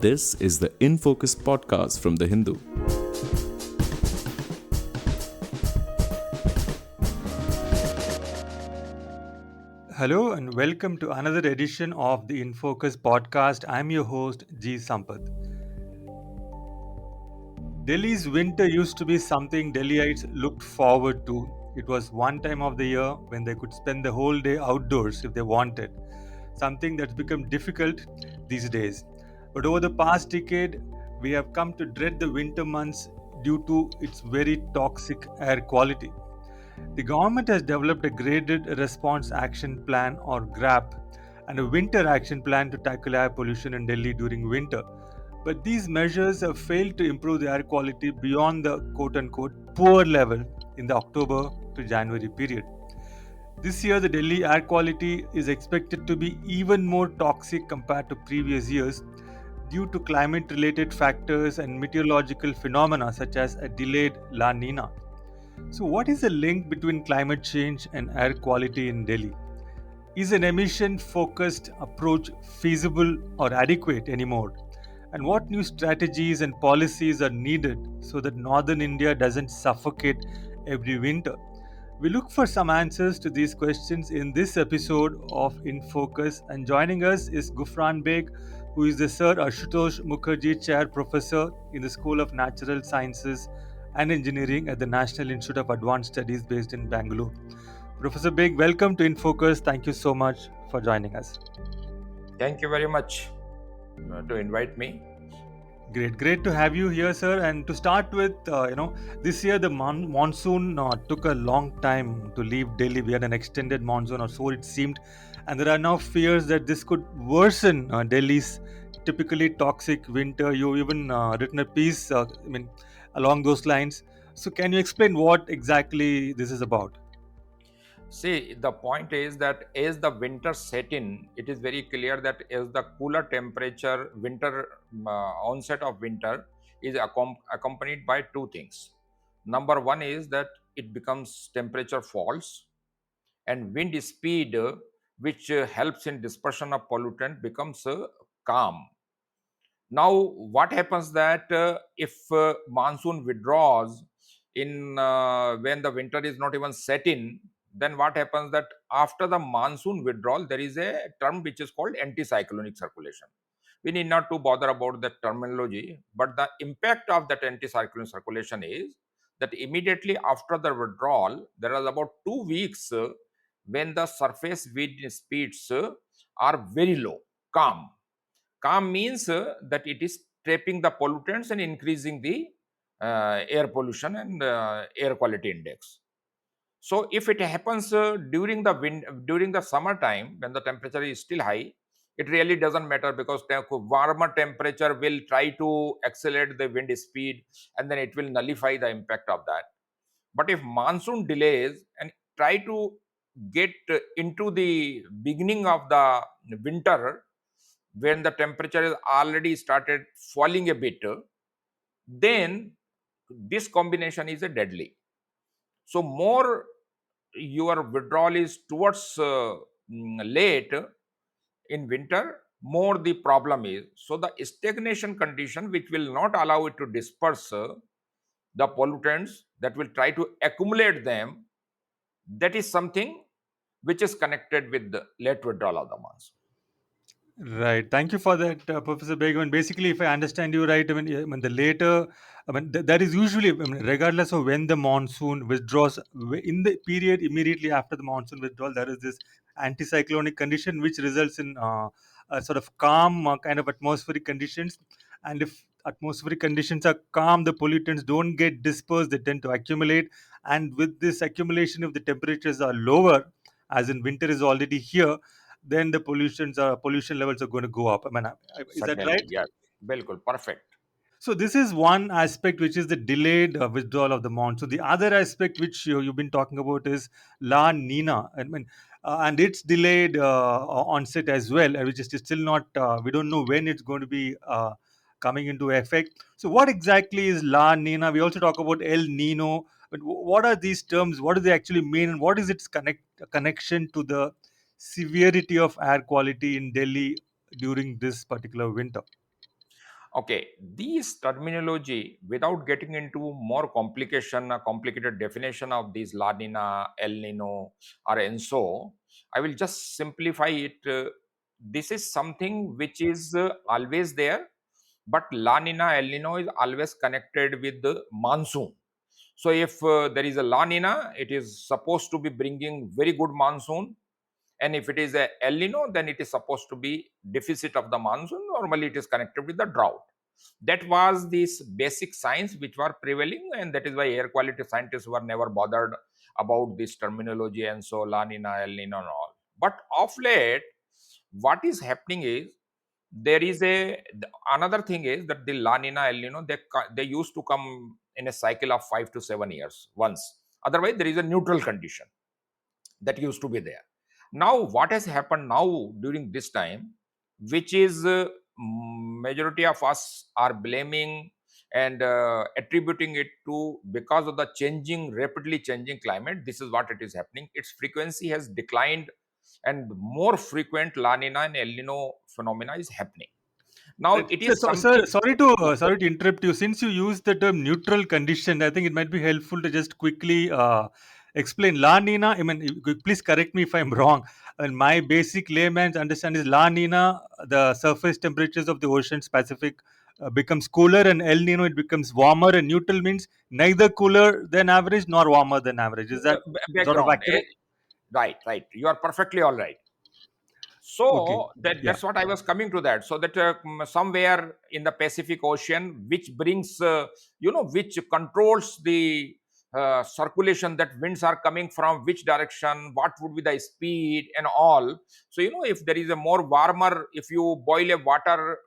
This is the In Focus podcast from The Hindu. Hello and welcome to another edition of the In Focus podcast. I'm your host G. Sampath. Delhi's winter used to be something Delhiites looked forward to. It was one time of the year when they could spend the whole day outdoors if they wanted, something that's become difficult these days. But over the past decade, we have come to dread the winter months due to its very toxic air quality. The government has developed a graded response action plan or GRAP and a winter action plan to tackle air pollution in Delhi during winter. But these measures have failed to improve the air quality beyond the quote unquote poor level in the October to January period. This year, the Delhi air quality is expected to be even more toxic compared to previous years due to climate related factors and meteorological phenomena such as a delayed La Nina. So, what is the link between climate change and air quality in Delhi? Is an emission focused approach feasible or adequate anymore? And what new strategies and policies are needed so that northern India doesn't suffocate every winter? We look for some answers to these questions in this episode of In Focus, and joining us is Gufran Beg, who is the Sir Ashutosh Mukherjee Chair Professor in the School of Natural Sciences and Engineering at the National Institute of Advanced Studies based in Bangalore. Professor Beg, welcome to In Focus. Thank you so much for joining us. Thank you very much to invite me. Great to have you here, sir. And to start with, this year the monsoon took a long time to leave Delhi. We had an extended monsoon, or so it seemed, and there are now fears that this could worsen Delhi's typically toxic winter. You even written a piece, along those lines. So, can you explain what exactly this is about? See, the point is that as the winter set in, it is very clear that as the cooler temperature, onset of winter is accompanied by two things. Number one is that it becomes temperature falls and wind speed, which helps in dispersion of pollutant, becomes calm. Now what happens that if monsoon withdraws in when the winter is not even set in, then what happens that after the monsoon withdrawal there is a term which is called anticyclonic circulation. We need not to bother about the terminology, but the impact of that anticyclonic circulation is that immediately after the withdrawal there are about 2 weeks when the surface wind speeds are very low, calm. Calm means that it is trapping the pollutants and increasing the air pollution and air quality index. So if it happens during the summertime when the temperature is still high, it really doesn't matter because warmer temperature will try to accelerate the wind speed and then it will nullify the impact of that. But if monsoon delays and try to get into the beginning of the winter when the temperature is already started falling a bit, then this combination is a deadly. So more your withdrawal is towards late in winter, more the problem is. So the stagnation condition which will not allow it to disperse the pollutants, that will try to accumulate them, that is something which is connected with the late withdrawal of the monsoon. Right. Thank you for that, Professor Begum. And basically, if I understand you right, the later, that is usually, regardless of when the monsoon withdraws, in the period immediately after the monsoon withdrawal, there is this anticyclonic condition which results in a sort of calm kind of atmospheric conditions. And if atmospheric conditions are calm, the pollutants don't get dispersed, they tend to accumulate. And with this accumulation, if the temperatures are lower, as in winter is already here, then the pollution levels are going to go up. Is that Certainly, right? yes. Bilkul, perfect. So this is one aspect, which is the delayed withdrawal of the monsoon. The other aspect, which you've been talking about, is La Nina. And its delayed onset as well, which is still not. We don't know when it's going to be coming into effect. So what exactly is La Nina? We also talk about El Nino. But what are these terms? What do they actually mean? And what is its connection to the severity of air quality in Delhi during this particular winter? Okay, these terminology, without getting into more complication, a complicated definition of these La Nina, El Nino, or Enso, I will just simplify it. This is something which is always there, but La Nina, El Nino is always connected with the monsoon. So if there is a La Nina, it is supposed to be bringing very good monsoon, and if it is a El Nino, then it is supposed to be deficit of the monsoon. Normally, it is connected with the drought. That was this basic science which were prevailing, and that is why air quality scientists were never bothered about this terminology and so La Nina, El Nino, and all. But of late, what is happening is there is another thing is that the La Nina, El Nino, they used to come in a cycle of 5 to 7 years once. Otherwise, there is a neutral condition that used to be there. Now, what has happened now during this time, which is majority of us are blaming and attributing it to because of the rapidly changing climate. This is what it is happening. Its frequency has declined, and more frequent La Nina and El Nino phenomena is happening. Now, it is Sir, something. sorry to interrupt you. Since you use the term neutral condition, I think it might be helpful to just quickly explain La Nina. I mean, please correct me if I'm wrong. And my basic layman's understanding is La Nina, the surface temperatures of the ocean's Pacific becomes cooler, and El Nino it becomes warmer. And neutral means neither cooler than average nor warmer than average. Is that sort of Background. accurate? Right, right. You are perfectly all right. Okay. So Yeah. that's what I was coming to that. So that somewhere in the Pacific Ocean, which brings, which controls the circulation, that winds are coming from which direction, what would be the speed and all. So, if there is a more warmer, if you boil a water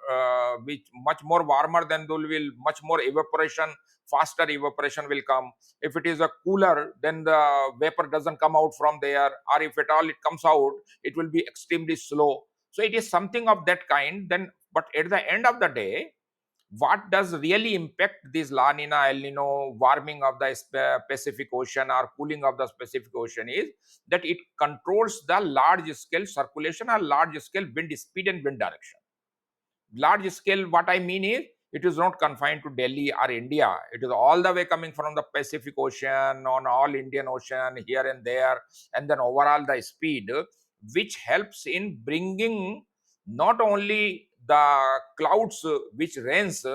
which much more warmer, then there will much more evaporation, faster evaporation will come. If it is a cooler, then the vapor doesn't come out from there, or if at all it comes out, it will be extremely slow. So it is something of that kind. Then, but at the end of the day, what does really impact this La Nina, El Nino, warming of the Pacific Ocean or cooling of the Pacific Ocean is that it controls the large scale circulation or large scale wind speed and wind direction. Large scale, what I mean is, it is not confined to Delhi or India. It is all the way coming from the Pacific Ocean, on all Indian Ocean, here and there, and then overall the speed, which helps in bringing not only the clouds which rains,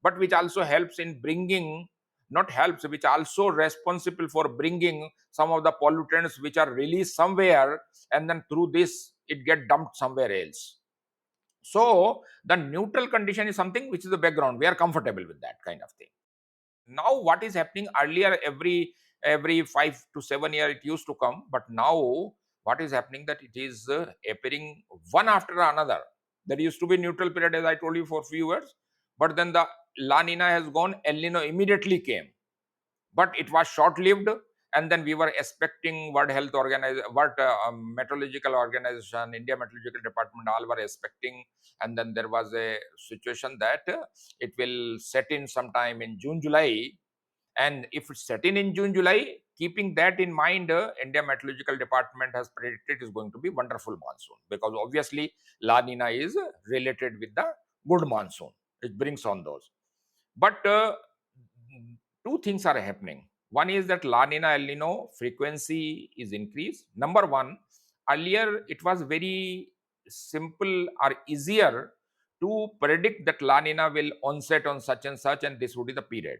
but which also helps in bringing, not helps, which also responsible for bringing some of the pollutants which are released somewhere, and then through this it get dumped somewhere else. So the neutral condition is something which is the background. We are comfortable with that kind of thing. Now, what is happening earlier, every 5 to 7 years it used to come, but now what is happening that it is appearing one after another. There used to be neutral period, as I told you, for few years, but then the La Nina has gone, El Nino immediately came, but it was short lived. And then we were expecting World Meteorological Organization, India Meteorological Department, all were expecting. And then there was a situation that it will set in sometime in June, July. And if it's set in June, July, keeping that in mind, India Meteorological Department has predicted is going to be wonderful monsoon, because obviously La Nina is related with the good monsoon. It brings on those. But two things are happening. One is that La Nina, El Nino frequency is increased. Number one, earlier it was very simple or easier to predict that La Nina will onset on such and such, and this would be the period.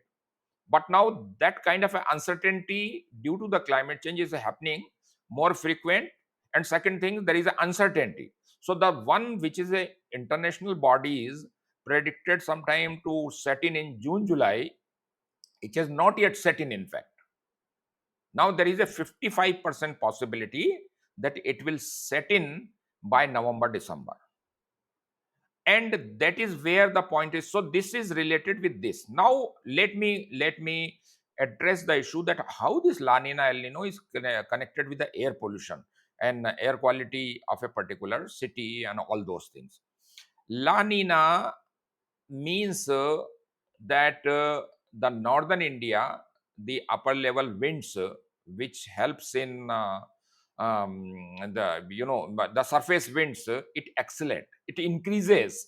But now that kind of uncertainty due to the climate change is happening more frequent. And second thing, there is an uncertainty. So the one which is a international bodies predicted sometime to set in June, July, it has not yet set in fact. Now there is a 55% possibility that it will set in by November, December. And that is where the point is. So this is related with this. Now let me address the issue that how this La Nina, El Nino is connected with the air pollution and air quality of a particular city and all those things. La Nina means that the northern India, the upper level winds, which helps in the surface winds, it accelerates, it increases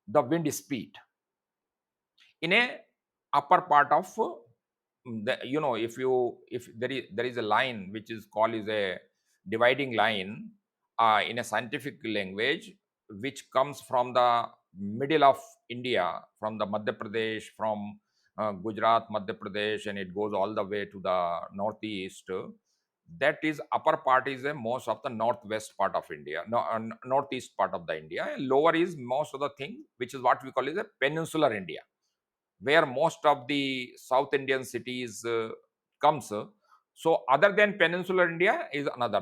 the wind speed. in a upper part of if there is a line which is called is a dividing line in a scientific language, which comes from the middle of India, from the Madhya Pradesh, from Gujarat, Madhya Pradesh, and it goes all the way to the northeast. That is upper part is a most of the northwest part of India, no, northeast part of the India, and lower is most of the thing which is what we call is a peninsular India, where most of the South Indian cities comes. So other than peninsular India is another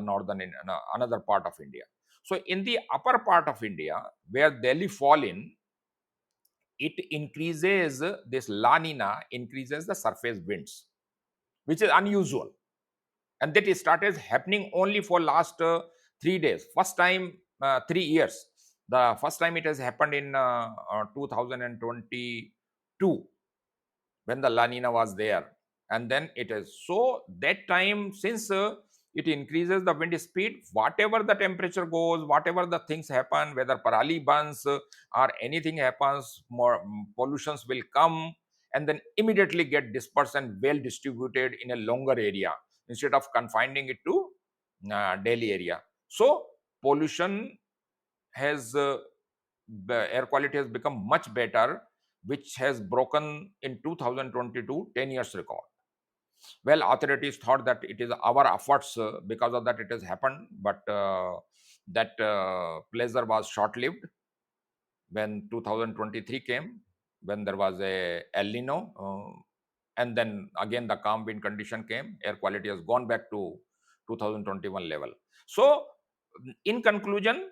another part of India. So in the upper part of India, where Delhi fall in, it increases this La Nina increases the surface winds, which is unusual, and that is started happening only for last 3 days. First time 3 years. The first time it has happened in 2022 when the La Nina was there. And then it is so that time, since it increases the wind speed, whatever the temperature goes, whatever the things happen, whether parali burns or anything happens, more pollutions will come and then immediately get dispersed and well distributed in a longer area instead of confining it to Delhi area. So pollution has the air quality has become much better, which has broken in 2022 10 years record. Well, authorities thought that it is our efforts, because of that it has happened, but that pleasure was short lived when 2023 came, when there was a El Nino, and then again the calm wind condition came. Air quality has gone back to 2021 level. So, in conclusion,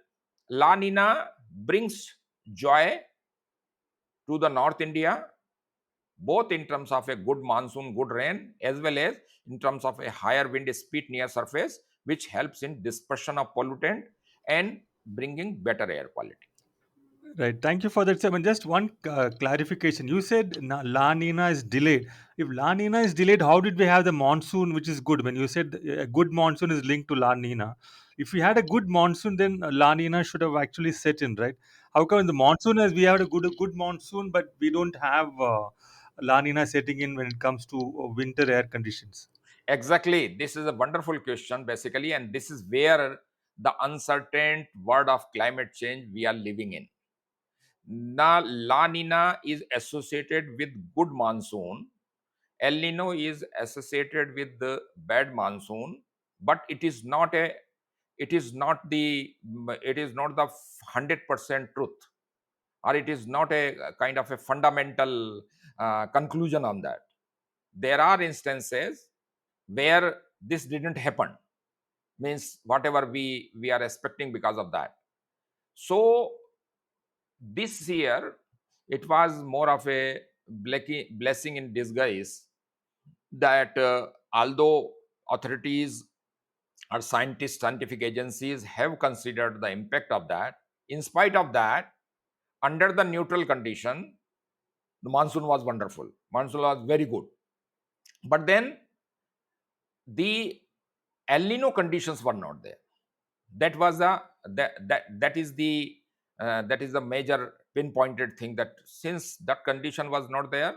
La Nina brings joy to the North India, both in terms of a good monsoon, good rain, as well as in terms of a higher wind speed near surface, which helps in dispersion of pollutant and bringing better air quality. Right. Thank you for that, Simon. Just one clarification. You said La Nina is delayed. If La Nina is delayed, how did we have the monsoon, which is good? When you said a good monsoon is linked to La Nina, if we had a good monsoon, then La Nina should have actually set in, right? How come in the monsoon, as we had a good monsoon, but we don't have La Nina setting in when it comes to winter air conditions? Exactly. This is a wonderful question, basically, and this is where the uncertain world of climate change we are living in. Now, La Nina is associated with good monsoon. El Nino is associated with the bad monsoon, but it is not the 100% truth, or it is not a kind of a fundamental conclusion on that. There are instances where this didn't happen, means whatever we are expecting because of that. So this year it was more of a blessing in disguise that although authorities or scientific agencies have considered the impact of that, in spite of that, under the neutral condition, the monsoon was wonderful. Monsoon was very good. But then the El Nino conditions were not there. That was that is the major pinpointed thing, that since that condition was not there,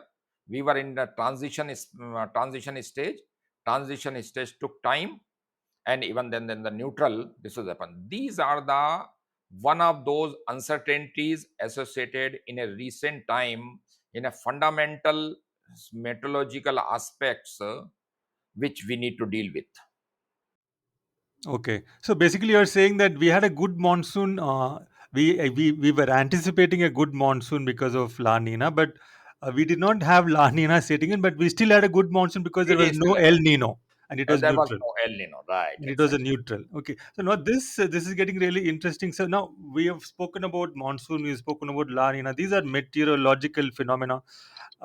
we were in the transition stage. Transition stage took time, and even then the neutral, this has happened. These are the one of those uncertainties associated in a recent time in a fundamental meteorological aspects, which we need to deal with. Okay, so basically, you're saying that we had a good monsoon. We were anticipating a good monsoon because of La Nina, but we did not have La Nina setting in. But we still had a good monsoon because there It was is no still El Nino and it was there was neutral. no El Nino, right? And it was a Exactly. neutral. Okay, so now this is getting really interesting. So now we have spoken about monsoon, we've spoken about La Nina. These are meteorological phenomena,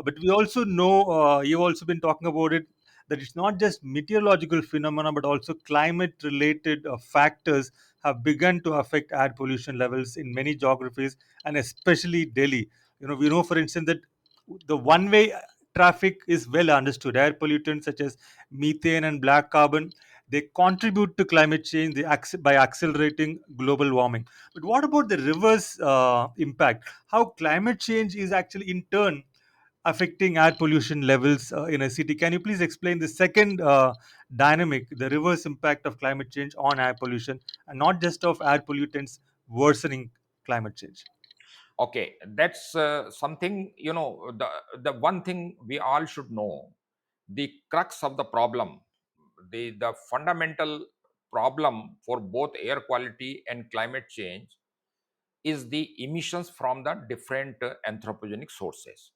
but we also know you've also been talking about it, that it's not just meteorological phenomena, but also climate-related factors have begun to affect air pollution levels in many geographies, and especially Delhi. We know, for instance, that the one-way traffic is well understood. Air pollutants such as methane and black carbon, they contribute to climate change by accelerating global warming. But what about the reverse impact? How climate change is actually in turn affecting air pollution levels in a city. Can you please explain the second dynamic, the reverse impact of climate change on air pollution, and not just of air pollutants worsening climate change? Okay, that's something, the one thing we all should know, the crux of the problem, the fundamental problem for both air quality and climate change is the emissions from the different anthropogenic sources.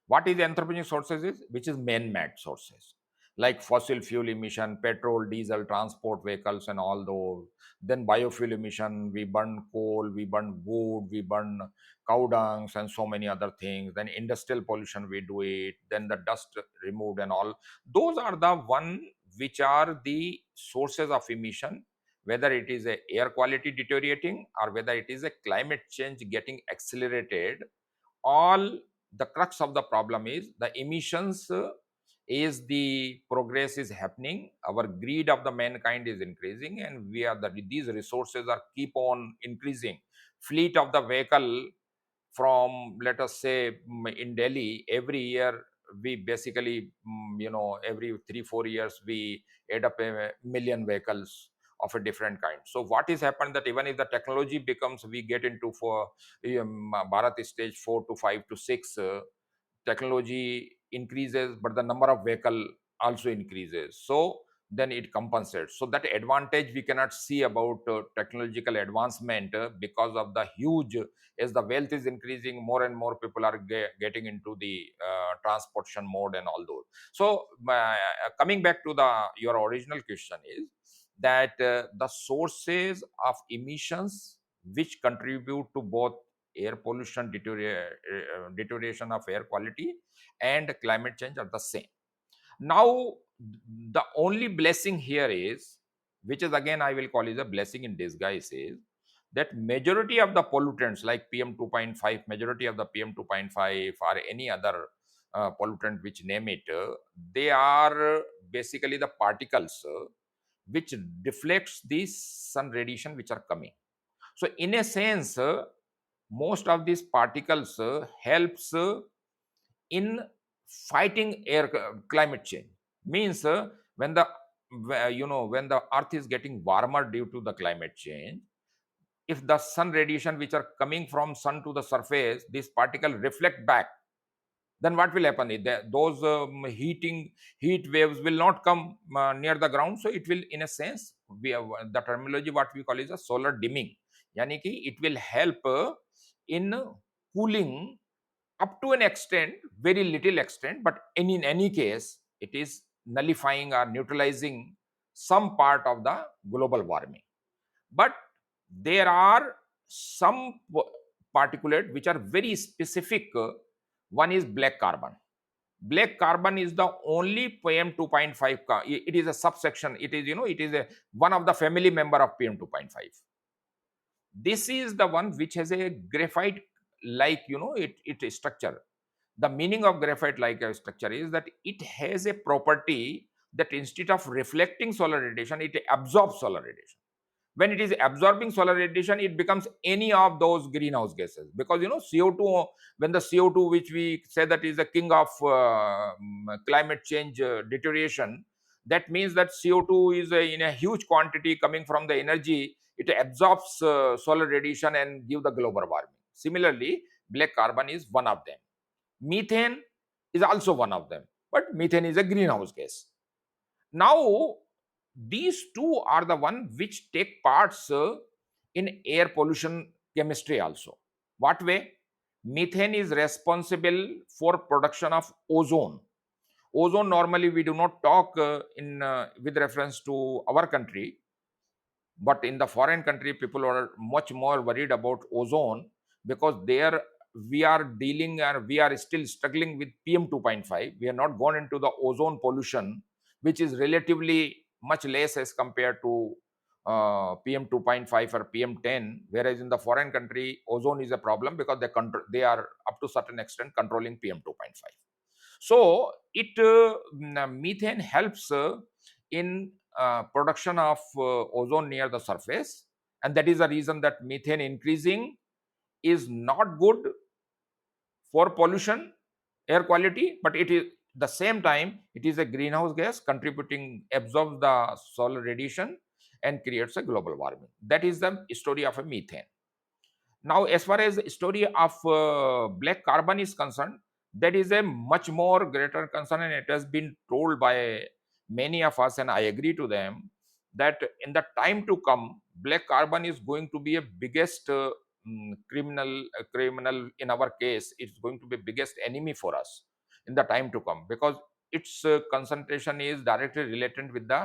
What is anthropogenic sources is which is man-made sources like fossil fuel emission, petrol, diesel, transport vehicles, and all those. Then biofuel emission, we burn coal, we burn wood, we burn cow dungs, and so many other things. Then industrial pollution, we do it. Then the dust removed and all. Those are the one which are the sources of emission, whether it is a air quality deteriorating or whether it is a climate change getting accelerated. All the crux of the problem is the emissions, is the progress is happening, our greed of the mankind is increasing, and we are these resources are keep on increasing. Fleet of the vehicle, from let us say, in Delhi, every year we basically, every 3 4 years we add up a million vehicles of a different kind. So what is happened that even if the technology becomes, we get into for Bharat stage 4 to 5 to 6, technology increases, but the number of vehicle also increases. So then it compensates. So that advantage we cannot see about technological advancement, because of the huge, as the wealth is increasing, more and more people are getting into the transportation mode and all those. So coming back to the your original question is that the sources of emissions which contribute to both air pollution, deterioration of air quality, and climate change are the same. Now, the only blessing here is, which is again I will call is a blessing in disguise, is that majority of the pollutants like PM 2.5, majority of the PM 2.5 or any other pollutant which name it, they are basically the particles which deflects the sun radiation which are coming. So in a sense, most of these particles helps in fighting air climate change. Means when the when the earth is getting warmer due to the climate change, if the sun radiation which are coming from sun to the surface, this particle reflect back, then what will happen is that those heat waves will not come near the ground. So it will, in a sense, we have the terminology what we call is a solar dimming. Yani ki it will help in cooling up to an extent, very little extent, but in any case it is nullifying or neutralizing some part of the global warming. But there are some particulate which are very specific. One is black carbon. Black carbon is the only PM 2.5. It is a subsection. It is, it is a one of the family member of PM 2.5. This is the one which has a graphite like, it is structure. The meaning of graphite like a structure is that it has a property that instead of reflecting solar radiation, it absorbs solar radiation. When it is absorbing solar radiation, it becomes any of those greenhouse gases, because CO2, when the CO2 which we say that is the king of climate change deterioration, that means that CO2 is in a huge quantity coming from the energy, it absorbs solar radiation and give the global warming. Similarly, black carbon is one of them. Methane is also one of them, but methane is a greenhouse gas. Now, these two are the one which take parts in air pollution chemistry also. What way? Methane is responsible for production of ozone. Ozone normally we do not talk in with reference to our country, but in the foreign country people are much more worried about ozone, because there we are dealing, or we are still struggling with PM 2.5. We are not gone into the ozone pollution, which is relatively much less as compared to PM 2.5 or PM 10, whereas in the foreign country ozone is a problem because they are up to certain extent controlling PM 2.5. So it methane helps in production of ozone near the surface, and that is the reason that methane increasing is not good for pollution, air quality, but it is the same time it is a greenhouse gas contributing, absorbs the solar radiation and creates a global warming. That is the story of a methane. Now, as far as the story of black carbon is concerned, that is a much more greater concern, and it has been told by many of us, and I agree to them, that in the time to come, black carbon is going to be a biggest criminal in our case. It's going to be biggest enemy for us in the time to come, because its concentration is directly related with the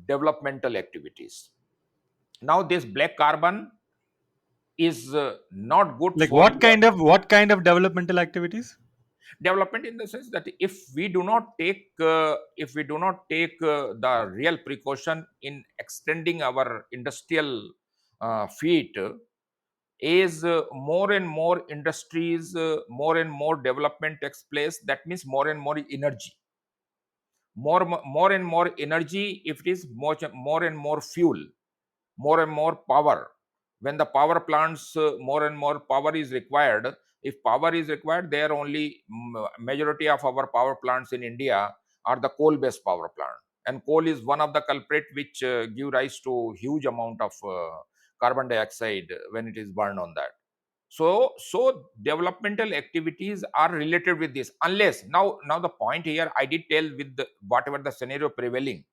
developmental activities. Now, this black carbon is not good Like for your what kind of developmental activities? development, in the sense that if we do not take the real precaution in extending our industrial feet, is more and more industries, more and more development takes place, that means more and more energy, more and more energy, if it is more and more fuel, more and more power. When the power plants, more and more power is required. If power is required, there only majority of our power plants in India are the coal based power plant, and coal is one of the culprit which give rise to huge amount of carbon dioxide when it is burned on that. So developmental activities are related with this, unless now the point here, I did tell with whatever the scenario prevailing,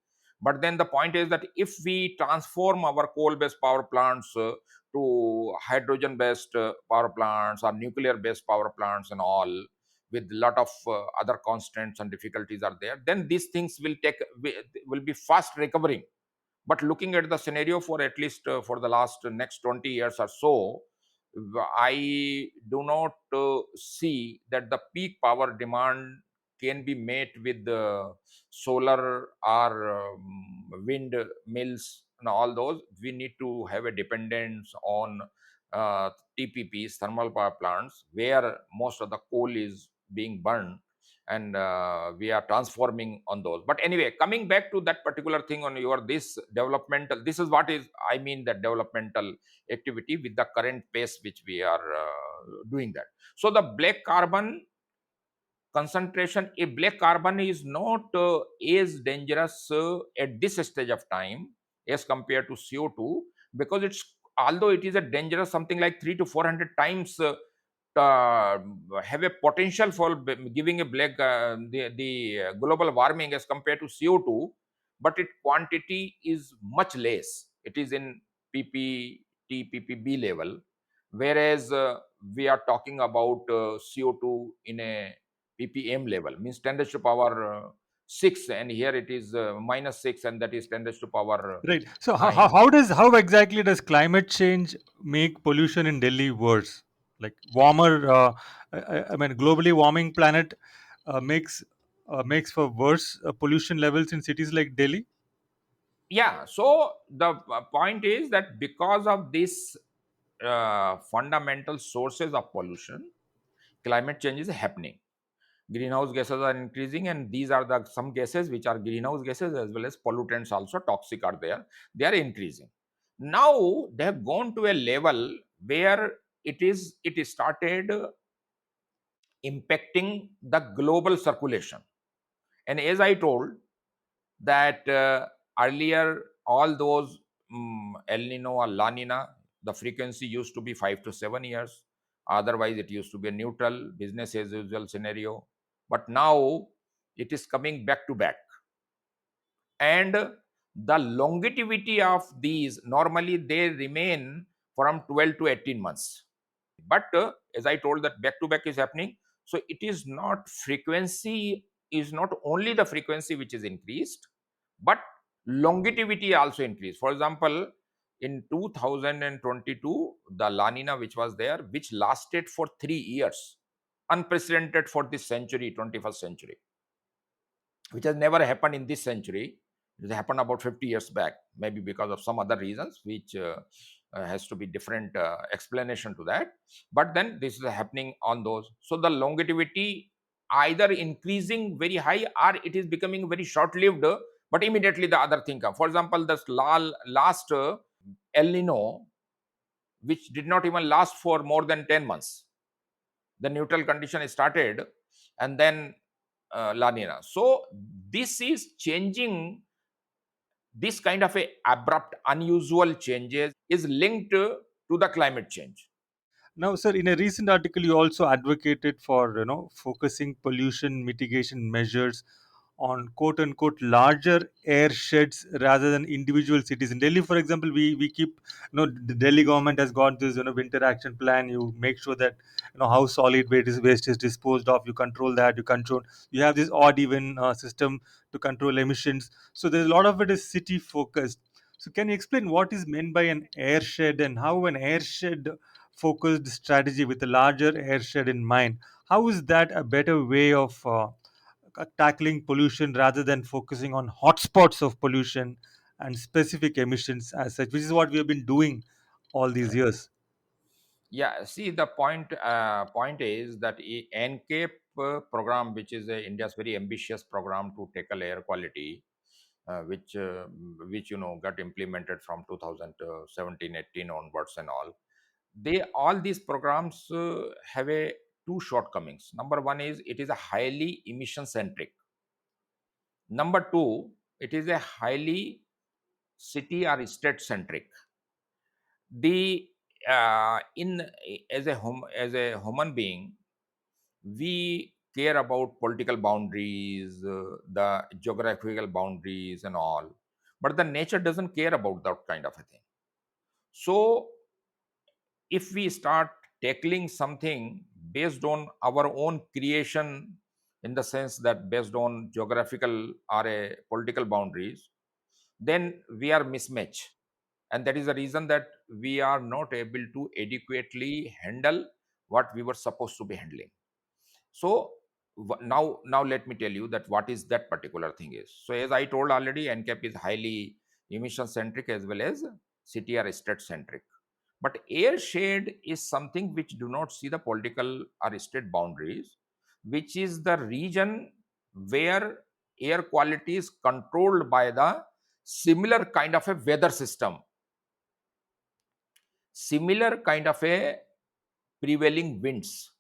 but then the point is that if we transform our coal based power plants to hydrogen based power plants or nuclear based power plants and all, with lot of other constants and difficulties are there, then these things will be fast recovering. But looking at the scenario for at least for the last next 20 years or so, I do not see that the peak power demand can be met with the solar or wind mills and all those. We need to have a dependence on TPPs, thermal power plants, where most of the coal is being burned, and we are transforming on those. But anyway, coming back to that particular thing on your this developmental, this is what is I mean, that developmental activity with the current pace which we are doing that. So the black carbon concentration, a black carbon is not as dangerous at this stage of time as compared to CO2, because it's, although it is a dangerous something like 3 to 400 times uh, have a potential for giving a black the global warming as compared to CO2, but its quantity is much less. It is in PPT, PPB level, whereas we are talking about CO2 in a ppm level, means 10 raised to power 6, and here it is -6, and that is 10 raised to power Right. So 9. how exactly does climate change make pollution in Delhi worse? Like warmer, I mean, globally warming planet makes for worse pollution levels in cities like Delhi. Yeah, so the point is that because of this fundamental sources of pollution, climate change is happening. Greenhouse gases are increasing, and these are the some gases which are greenhouse gases, as well as pollutants also toxic are there. They are increasing. Now they have gone to a level where it is started impacting the global circulation. And as I told that earlier, all those El Nino or La Nina, the frequency used to be 5 to 7 years. Otherwise, it used to be a neutral business as usual scenario. But now it is coming back to back. And the longevity of these, normally they remain from 12 to 18 months. But as I told, that back to back is happening. So it is not frequency, is not only the frequency which is increased, but longevity also increased. For example, in 2022, the La Nina which was there, which lasted for 3 years, unprecedented for this century, 21st century, which has never happened in this century. It happened about 50 years back, maybe because of some other reasons, which has to be different explanation to that. But then this is happening on those. So the longevity either increasing very high, or it is becoming very short-lived. But immediately the other thing comes. For example, this last El Nino, which did not even last for more than 10 months. The neutral condition started, and then La Nina. So this is changing. This kind of a abrupt, unusual changes is linked to the climate change. Now, sir, in a recent article, you also advocated for focusing pollution mitigation measures on quote unquote larger airsheds rather than individual cities. In Delhi, for example, we keep the Delhi government has got this winter action plan. You make sure that how solid waste is disposed of. You control that. You have this odd even system to control emissions. So there's a lot of it is city focused. So can you explain what is meant by an airshed and how an airshed focused strategy with a larger airshed in mind, how is that a better way of tackling pollution rather than focusing on hotspots of pollution and specific emissions as such, which is what we have been doing all these years? Yeah, see, the point is that NCAP program, which is India's very ambitious program to tackle air quality, which got implemented from 2017-18 onwards and all. All these programs have a two shortcomings. Number one is it is a highly emission centric. Number two, it is a highly city or state centric. The in as a human being, we care about political boundaries, the geographical boundaries and all, but the nature doesn't care about that kind of a thing. So if we start tackling something based on our own creation, in the sense that based on geographical or a political boundaries, then we are mismatched, and that is the reason that we are not able to adequately handle what we were supposed to be handling. So now let me tell you that what is that particular thing is. So as I told already, NCAP is highly emission centric as well as city or state centric. But air shade is something which do not see the political or state boundaries, which is the region where air quality is controlled by the similar kind of a weather system, similar kind of a prevailing winds.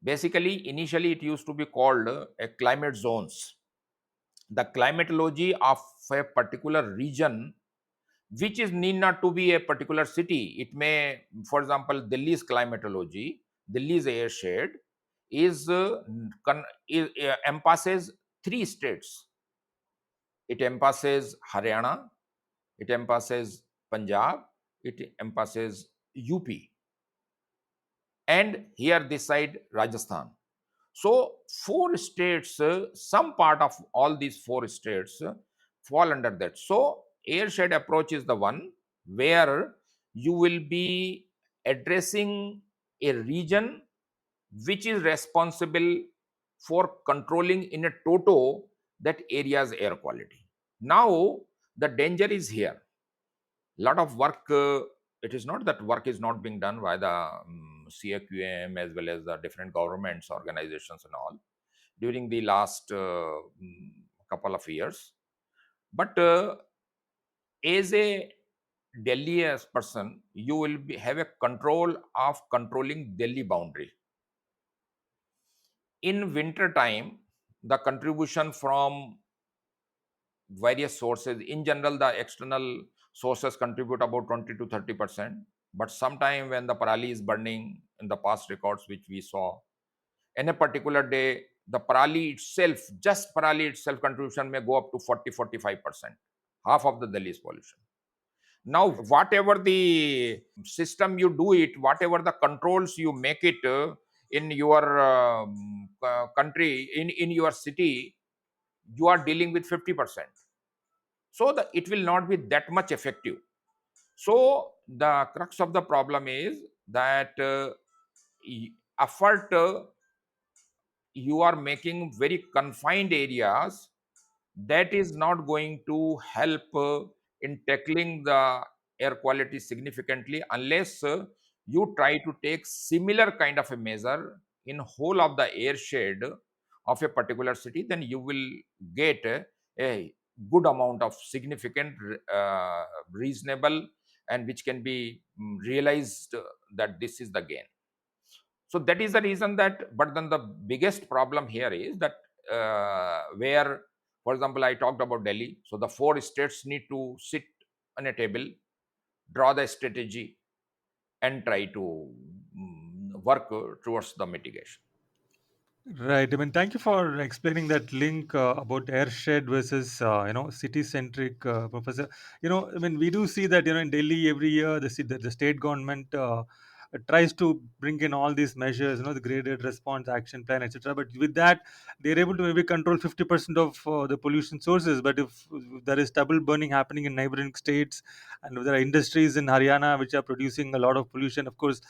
Basically, initially it used to be called a climate zones. The climatology of a particular region, which is need not to be a particular city. It may, for example, Delhi's climatology, Delhi's air shade is, empasses three states. It empasses Haryana, it empasses Punjab, it empasses UP, and here this side Rajasthan. So four states, some part of all these four states fall under that. So airshed approach is the one where you will be addressing a region which is responsible for controlling in a toto that area's air quality. Now the danger is here. Lot of work. It is not that work is not being done by the CAQM as well as the different governments, organizations, and all during the last couple of years. But as a Delhi as person, you will have a control of controlling Delhi boundary. In winter time, the contribution from various sources, in general, the external sources contribute about 20 to 30%. But sometime when the parali is burning, in the past records which we saw, in a particular day, the parali itself, just parali itself contribution may go up to 40-45%, half of the Delhi's pollution. Now, whatever the system you do it, whatever the controls you make it in your country, in your city, you are dealing with 50%. So it will not be that much effective. So the crux of the problem is that effort you are making very confined areas, that is not going to help in tackling the air quality significantly, unless you try to take similar kind of a measure in whole of the air shade of a particular city. Then you will get a good amount of significant, reasonable, and which can be realized that this is the gain. So that is the reason that, but then the biggest problem here is that where, for example, I talked about Delhi. So the four states need to sit on a table, draw the strategy, and try to work towards the mitigation. Right. I mean, thank you for explaining that link about airshed versus city-centric, Professor. I mean, we do see that in Delhi every year the state government tries to bring in all these measures, the graded response action plan, etc. But with that, they're able to maybe control 50% of the pollution sources. But if there is stubble burning happening in neighboring states, and if there are industries in Haryana which are producing a lot of pollution, of course,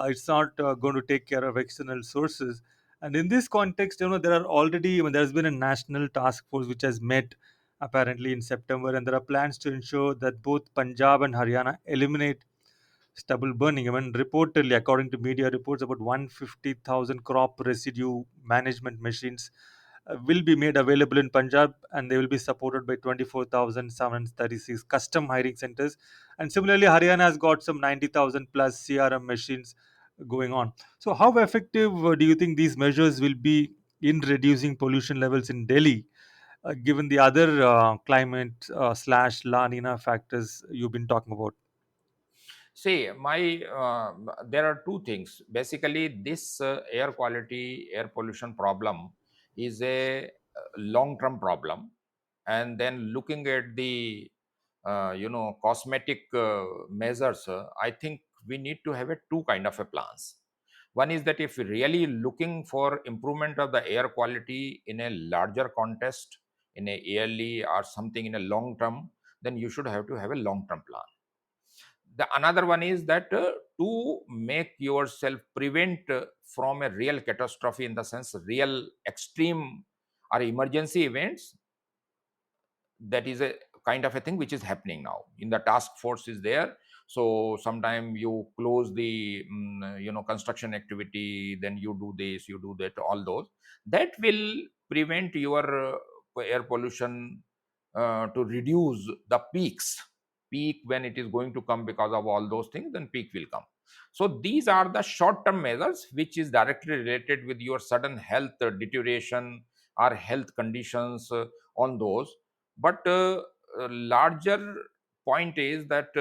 it's not going to take care of external sources. And in this context, there are already, I mean, there's been a national task force which has met apparently in September, and there are plans to ensure that both Punjab and Haryana eliminate stubble burning. I mean, reportedly, according to media reports, about 150,000 crop residue management machines will be made available in Punjab, and they will be supported by 24,736 custom hiring centers. And similarly, Haryana has got some 90,000 plus CRM machines going on. So, how effective do you think these measures will be in reducing pollution levels in Delhi, given the other climate slash La Nina factors you've been talking about? See, my there are two things. Basically, this air quality, air pollution problem is a long-term problem, and then looking at the cosmetic measures, I think we need to have a two kind of a plans. One is that if you're really looking for improvement of the air quality in a larger context, in a yearly or something in a long term, then you should have to have a long term plan. The another one is that to make yourself prevent from a real catastrophe, in the sense real extreme or emergency events. That is a kind of a thing which is happening now in the task force is there. So sometime you close the construction activity, then you do this, you do that, all those that will prevent your air pollution, to reduce the peak when it is going to come because of all those things, then peak will come. So these are the short term measures which is directly related with your sudden health deterioration or health conditions, on those. But larger point is that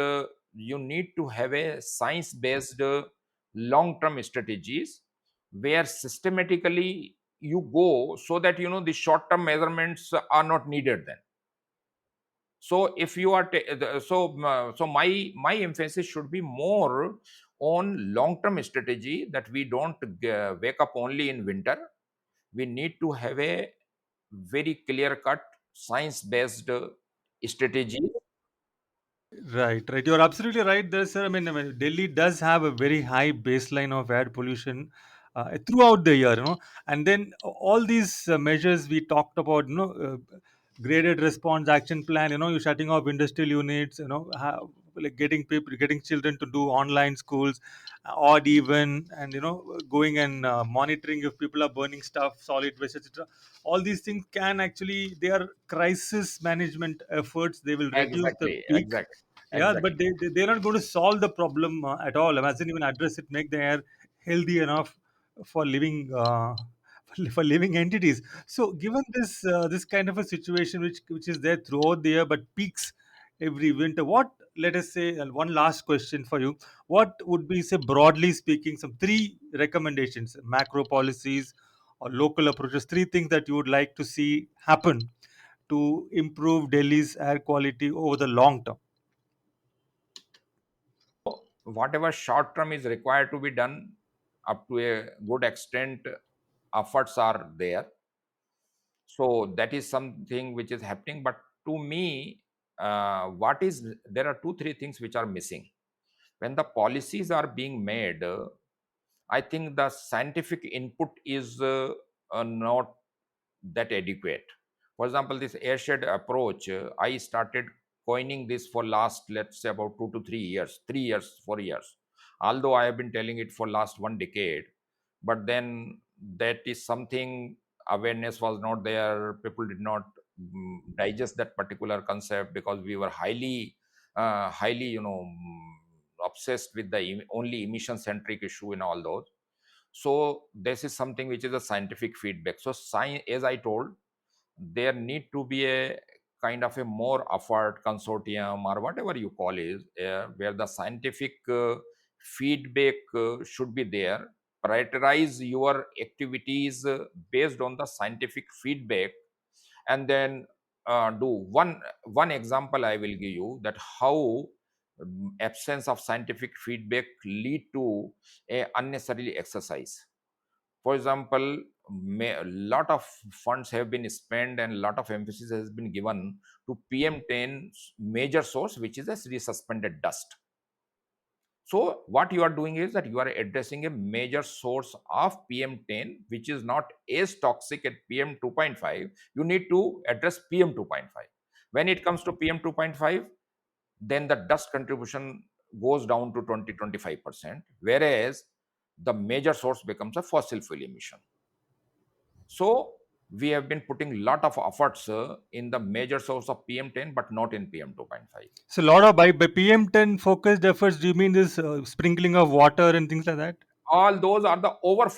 you need to have a science based long term strategies where systematically you go, so that the short term measurements are not needed then. So if you are so my emphasis should be more on long term strategy, that we don't wake up only in winter. We need to have a very clear cut science based strategy. Right, right. You're absolutely right there, sir. I mean, Delhi does have a very high baseline of air pollution throughout the year, and then all these measures we talked about, graded response action plan, you're shutting off industrial units, like getting people, getting children to do online schools, odd even, and going and monitoring if people are burning stuff, solid waste, etc. All these things can actually, they are crisis management efforts. They will reduce the Exactly, peak. exactly, Yeah, but exactly. they're not going to solve the problem at all. Imagine even address it, make the air healthy enough for living for living entities. So, given this kind of a situation which is there throughout the year but peaks every winter, what, let us say, and one last question for you, what would be, say, broadly speaking, some three recommendations, macro policies or local approaches, three things that you would like to see happen to improve Delhi's air quality over the long term? Whatever short term is required to be done, up to a good extent efforts are there. So that is something which is happening. But to me, what is there are two three things which are missing when the policies are being made. I think the scientific input is not that adequate. For example, this airshed approach, I started coining this for last, let's say, about 2 to 3 years, 3 years, 4 years. Although I have been telling it for last 1 decade, but then that is something, awareness was not there. People did not digest that particular concept because we were highly obsessed with the only emission centric issue in all those. So this is something which is a scientific feedback. So science, as I told, there need to be a kind of a more effort consortium or whatever you call it, where the scientific feedback should be there. Prioritize your activities based on the scientific feedback, and then do one example I will give you, that how absence of scientific feedback lead to a unnecessary exercise. For example, a lot of funds have been spent and a lot of emphasis has been given to PM10 major source, which is a resuspended dust. So what you are doing is that you are addressing a major source of PM10, which is not as toxic at PM 2.5. You need to address PM 2.5. When it comes to PM 2.5, then the dust contribution goes down to 20-25%, whereas the major source becomes a fossil fuel emission. So we have been putting lot of efforts in the major source of PM10, but not in PM 2.5. So a lot of by PM10 focused efforts. Do you mean this sprinkling of water and things like that? All those are the over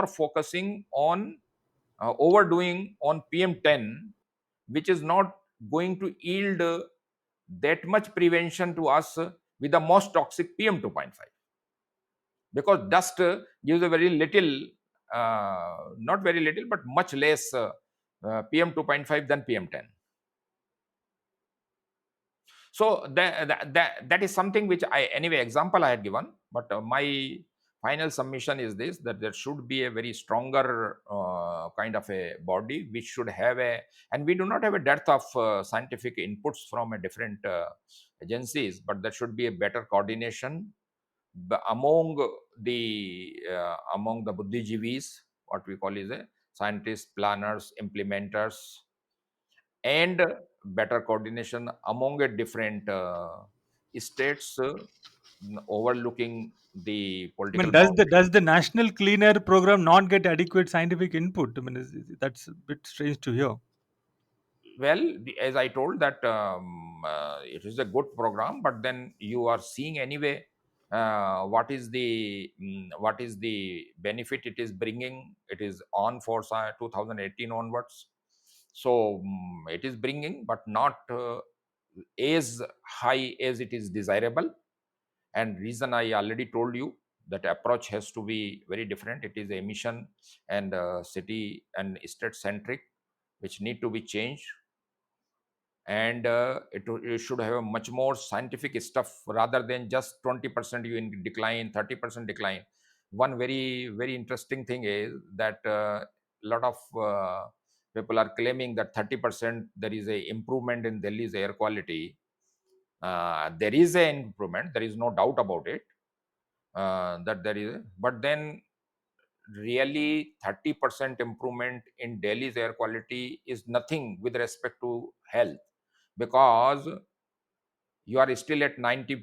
focusing on overdoing on PM10, which is not going to yield that much prevention to us with the most toxic PM 2.5, because dust gives a very little, not very little, but much less PM 2.5 than PM10. So that is something which I, anyway, example I had given, but my final submission is this, that there should be a very stronger kind of a body which should have a, and we do not have a dearth of scientific inputs from a different agencies, but there should be a better coordination among the buddhijeevis, what we call is a scientists, planners, implementers, and better coordination among a different states overlooking the I mean, political does boundaries. the National Clean Air Program not get adequate scientific input? I mean, that's a bit strange to hear. Well, as I told that it is a good program, but then you are seeing anyway what is the benefit it is bringing. It is on for 2018 onwards, so it is bringing, but not as high as it is desirable. And reason I already told you, that approach has to be very different. It is emission and city and state centric, which need to be changed, and it should have a much more scientific stuff rather than just 20% you in decline, 30% decline. One very interesting thing is that a lot of people are claiming that 30% there is a improvement in Delhi's air quality. There is an improvement, there is no doubt about it, that there is, but then really 30% improvement in Delhi's air quality is nothing with respect to health, because you are still at 90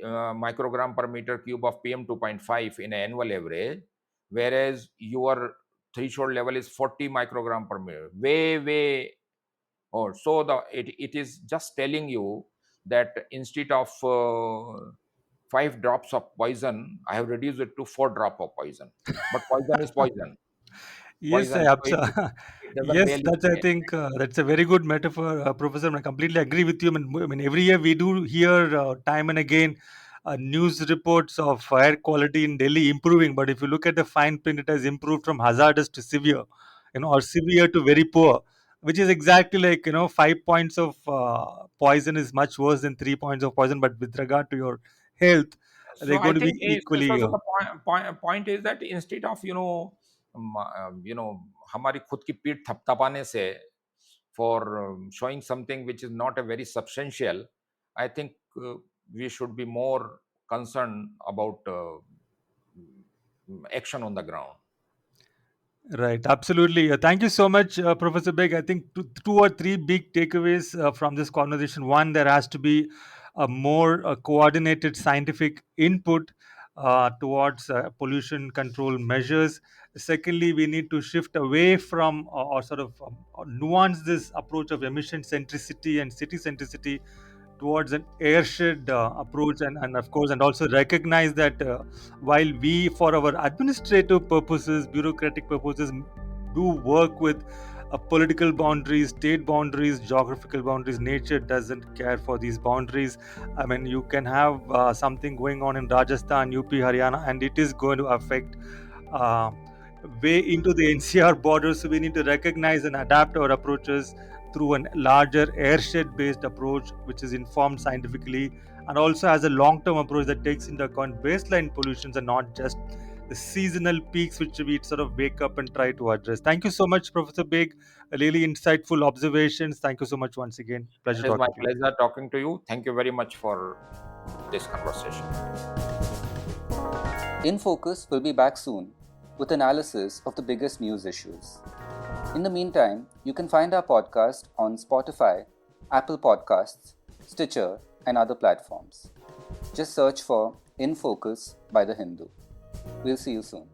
microgram per meter cube of PM 2.5 in an annual average, whereas your threshold level is 40 microgram per meter, way or so. It is just telling you that instead of 5 drops of poison, I have reduced it to 4 drop of poison. But poison is Yes, poison, so it doesn't yes, really that's, I think that's a very good metaphor, Professor. I completely agree with you. I mean, every year we do hear time and again news reports of air quality in Delhi improving. But if you look at the fine print, it has improved from hazardous to severe, or severe to very poor, which is exactly like, 5 points of poison is much worse than 3 points of poison. But with regard to your health, so they're I going to be think equally. the point is that instead of हमारी खुद की पीठ थपथपाने से for showing something which is not a very substantial, I think we should be more concerned about action on the ground. Right, absolutely. Thank you so much, Professor Beg. I think two or three big takeaways from this conversation. One, there has to be a more coordinated scientific input towards pollution control measures. Secondly, we need to shift away from, or sort of nuance this approach of emission centricity and city centricity towards an airshed approach, and of course, and also recognize that while we, for our administrative purposes, bureaucratic purposes, do work with political boundaries, state boundaries, geographical boundaries, nature doesn't care for these boundaries. I mean, you can have something going on in Rajasthan, UP, Haryana, and it is going to affect uh, way into the NCR borders. So we need to recognize and adapt our approaches through a larger airshed based approach, which is informed scientifically and also has a long term approach that takes into account baseline pollutions and not just the seasonal peaks which we sort of wake up and try to address. Thank you so much, Professor Big. Really insightful observations. Thank you so much once again. Pleasure It is my talking to you. pleasure talking to you. Thank you very much for this conversation. In Focus will be back soon with analysis of the biggest news issues. In the meantime, you can find our podcast on Spotify, Apple Podcasts, Stitcher, and other platforms. Just search for In Focus by The Hindu. We'll see you soon.